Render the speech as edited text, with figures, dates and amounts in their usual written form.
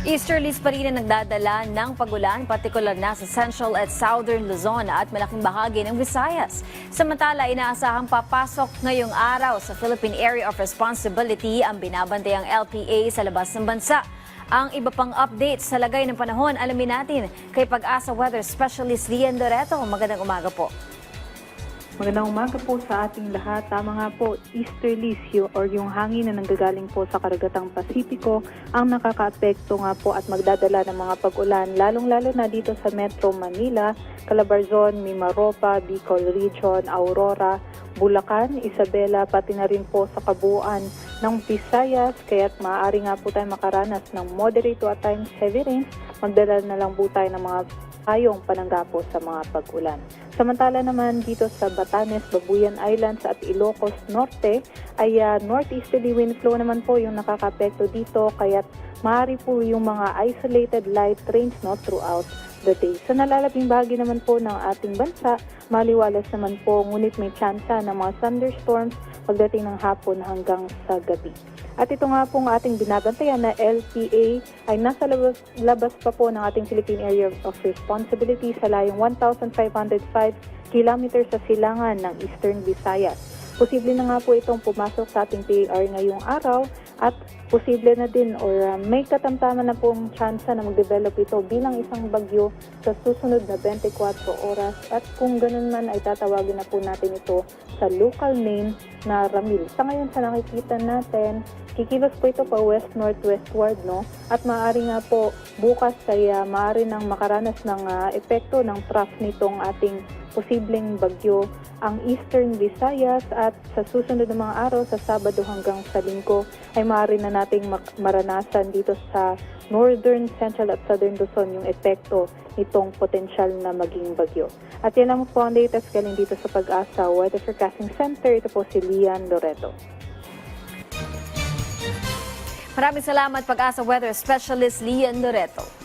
Easterlies pa rin ang nagdadala ng pagulan, partikular na sa Central at Southern Luzon at malaking bahagi ng Visayas. Samantala, inaasahang papasok ngayong araw sa Philippine Area of Responsibility ang binabantayang LPA sa labas ng bansa. Ang iba pang updates sa lagay ng panahon, alamin natin kay Pag-asa Weather Specialist Lian Loreto. Magandang umaga po. Magandang umaga po sa ating lahat. Tama nga po, easterlies or yung hangin na nanggagaling po sa karagatang Pasipiko ang nakakaapekto nga po at magdadala ng mga pag-ulan, lalong-lalo na dito sa Metro Manila, Calabarzon, Mimaropa, Bicol Region, Aurora, Bulacan, Isabela, pati na rin po sa kabuuan ng Visayas, kaya't maaari nga po tayo makaranas ng moderate to at times heavy rains. Magdala na lang po tayo ng mga tayong panangga po sa mga pag-ulan. Samantala naman dito sa Batanes, Babuyan Islands at Ilocos Norte ay northeasterly wind flow naman po yung nakakapekto dito, kaya't maaari po yung mga isolated light rains throughout the day. Sa nalalabing bahagi naman po ng ating bansa, maliwalas naman po, ngunit may tsansa ng mga thunderstorms pagdating ng hapon hanggang sa gabi. At ito nga pong ating binabantayan na LPA ay nasa labas pa po ng ating Philippine Area of Responsibility sa layong 1,505 kilometers sa silangan ng Eastern Visayas. Posible na nga po itong pumasok sa ating PAR ngayong araw at posible na din or may katamtaman na pong tsansa na mag-develop ito bilang isang bagyo sa susunod na 24 oras at kung ganun man ay tatawagin na po natin ito sa local name na Ramil. Sa ngayon sa nakikita natin, kikilos po ito pa west-northwestward, at maaari nga po bukas ay maaari nang makaranas ng epekto ng trough nitong ating posibleng bagyo ang Eastern Visayas at sa susunod na mga araw sa Sabado hanggang sa Linggo ay maaari na nating maranasan dito sa Northern, Central at Southern Luzon yung epekto nitong potensyal na maging bagyo. At yan lang po ang latest galing dito sa Pag-asa Weather Forecasting Center. Ito po si Lian Loreto. Maraming salamat, Pag-asa Weather Specialist Lian Loreto.